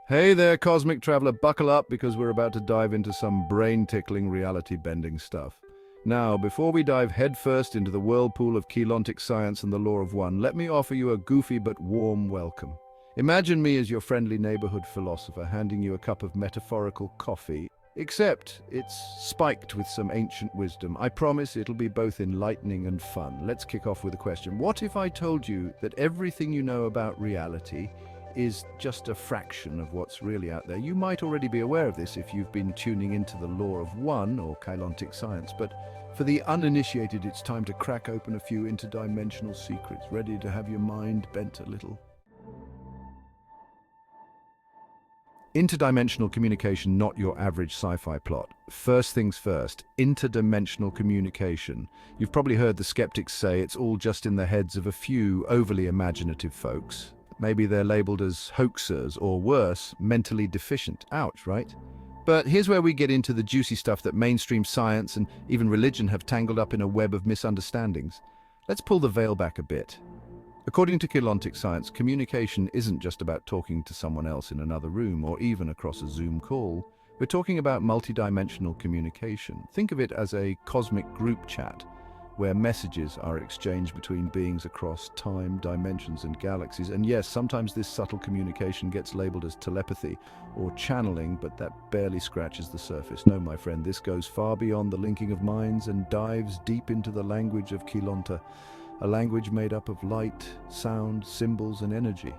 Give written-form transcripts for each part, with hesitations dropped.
Hey there, cosmic traveler, buckle up because we're about to dive into some brain-tickling, reality-bending stuff. Now, before we dive headfirst into the whirlpool of Keylontic science and the law of one, let me offer you a goofy but warm welcome. Imagine me as your friendly neighborhood philosopher handing you a cup of metaphorical coffee, except it's spiked with some ancient wisdom. I promise it'll be both enlightening and fun. Let's kick off with a question. What if I told you that everything you know about reality is just a fraction of what's really out there? You might already be aware of this if you've been tuning into the law of one or Keylontic science, but for the uninitiated, it's time to crack open a few interdimensional secrets. Ready to have your mind bent a little? Interdimensional communication, not your average sci-fi plot. First things first, interdimensional communication. You've probably heard the skeptics say it's all just in the heads of a few overly imaginative folks. Maybe they're labeled as hoaxers or worse, mentally deficient. Ouch, right? But here's where we get into the juicy stuff that mainstream science and even religion have tangled up in a web of misunderstandings. Let's pull the veil back a bit. According to Keylontic Science, communication isn't just about talking to someone else in another room or even across a Zoom call. We're talking about multidimensional communication. Think of it as a cosmic group chat, where messages are exchanged between beings across time, dimensions, and galaxies. And yes, sometimes this subtle communication gets labeled as telepathy or channeling, but that barely scratches the surface. No, my friend, this goes far beyond the linking of minds and dives deep into the language of Keylonta, a language made up of light, sound, symbols, and energy.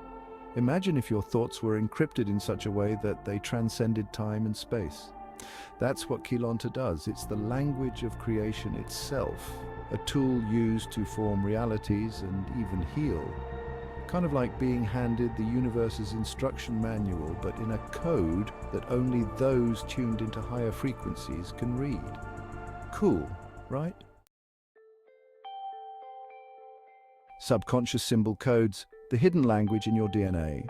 Imagine if your thoughts were encrypted in such a way that they transcended time and space. That's what Keylonta does. It's the language of creation itself, a tool used to form realities and even heal. Kind of like being handed the universe's instruction manual, but in a code that only those tuned into higher frequencies can read. Cool, right? Subconscious symbol codes, the hidden language in your DNA.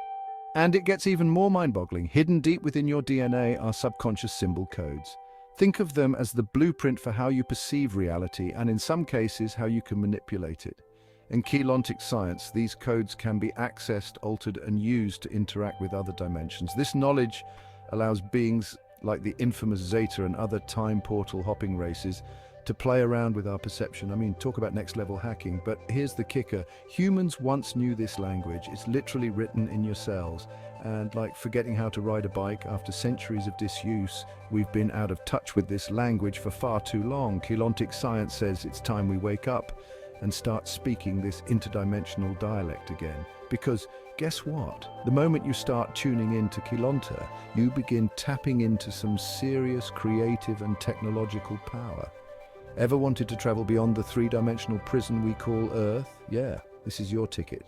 And it gets even more mind-boggling. Hidden deep within your DNA are subconscious symbol codes. Think of them as the blueprint for how you perceive reality and in some cases how you can manipulate it. In Keylontic science, these codes can be accessed, altered, and used to interact with other dimensions. This knowledge allows beings like the infamous Zeta and other time portal hopping races to play around with our perception. I mean, talk about next level hacking, but here's the kicker. Humans once knew this language. It's literally written in your cells. And like forgetting how to ride a bike after centuries of disuse, we've been out of touch with this language for far too long. Keylontic science says it's time we wake up and start speaking this interdimensional dialect again. Because guess what? The moment you start tuning into Keylonta, you begin tapping into some serious creative and technological power. Ever wanted to travel beyond the three-dimensional prison we call Earth? Yeah, this is your ticket.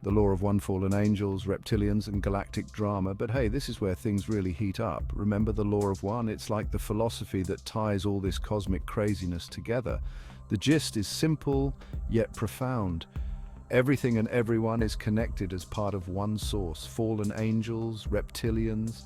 The law of one, fallen angels, reptilians, and galactic drama. But hey, this is where things really heat up. Remember the law of one? It's like the philosophy that ties all this cosmic craziness together. The gist is simple, yet profound. Everything and everyone is connected as part of one source. Fallen angels, reptilians.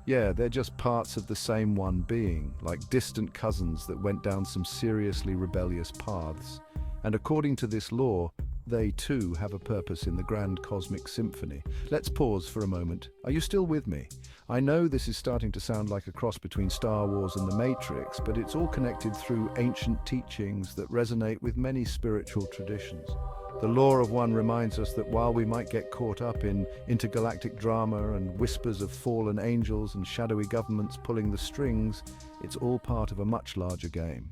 Yeah, they're just parts of the same one being, like distant cousins that went down some seriously rebellious paths. And according to this law, they too have a purpose in the grand cosmic symphony. Let's pause for a moment. Are you still with me? I know this is starting to sound like a cross between Star Wars and The Matrix, but it's all connected through ancient teachings that resonate with many spiritual traditions. The law of one reminds us that while we might get caught up in intergalactic drama and whispers of fallen angels and shadowy governments pulling the strings, it's all part of a much larger game.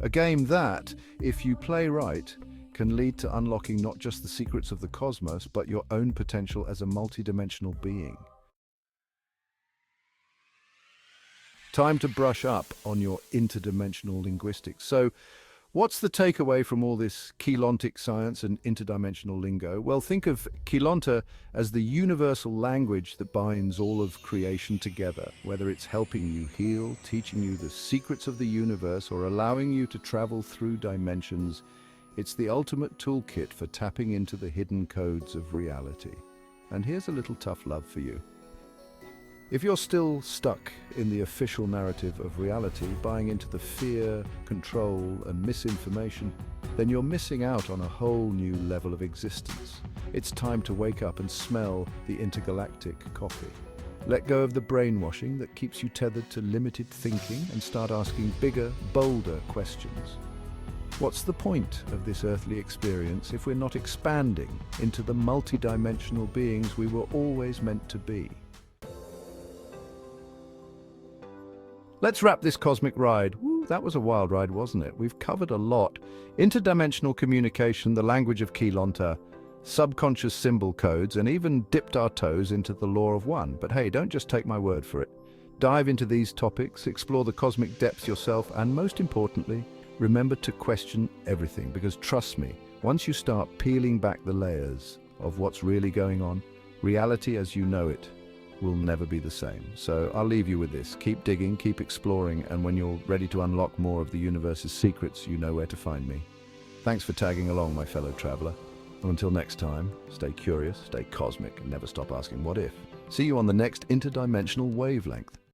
A game that, if you play right, can lead to unlocking not just the secrets of the cosmos, but your own potential as a multidimensional being. Time to brush up on your interdimensional linguistics. So, what's the takeaway from all this Keylontic science and interdimensional lingo? Well, think of Keylonta as the universal language that binds all of creation together, whether it's helping you heal, teaching you the secrets of the universe, or allowing you to travel through dimensions. It's the ultimate toolkit for tapping into the hidden codes of reality. And here's a little tough love for you. If you're still stuck in the official narrative of reality, buying into the fear, control, and misinformation, then you're missing out on a whole new level of existence. It's time to wake up and smell the intergalactic coffee. Let go of the brainwashing that keeps you tethered to limited thinking and start asking bigger, bolder questions. What's the point of this earthly experience if we're not expanding into the multidimensional beings we were always meant to be? Let's wrap this cosmic ride. Woo, that was a wild ride, wasn't it? We've covered a lot. Interdimensional communication, the language of Keylonta, subconscious symbol codes, and even dipped our toes into the law of one. But hey, don't just take my word for it. Dive into these topics, explore the cosmic depths yourself, and most importantly, remember to question everything, because trust me, once you start peeling back the layers of what's really going on, reality as you know it will never be the same. So I'll leave you with this. Keep digging, keep exploring, and when you're ready to unlock more of the universe's secrets, you know where to find me. Thanks for tagging along, my fellow traveler. And until next time, stay curious, stay cosmic, and never stop asking what if. See you on the next interdimensional wavelength.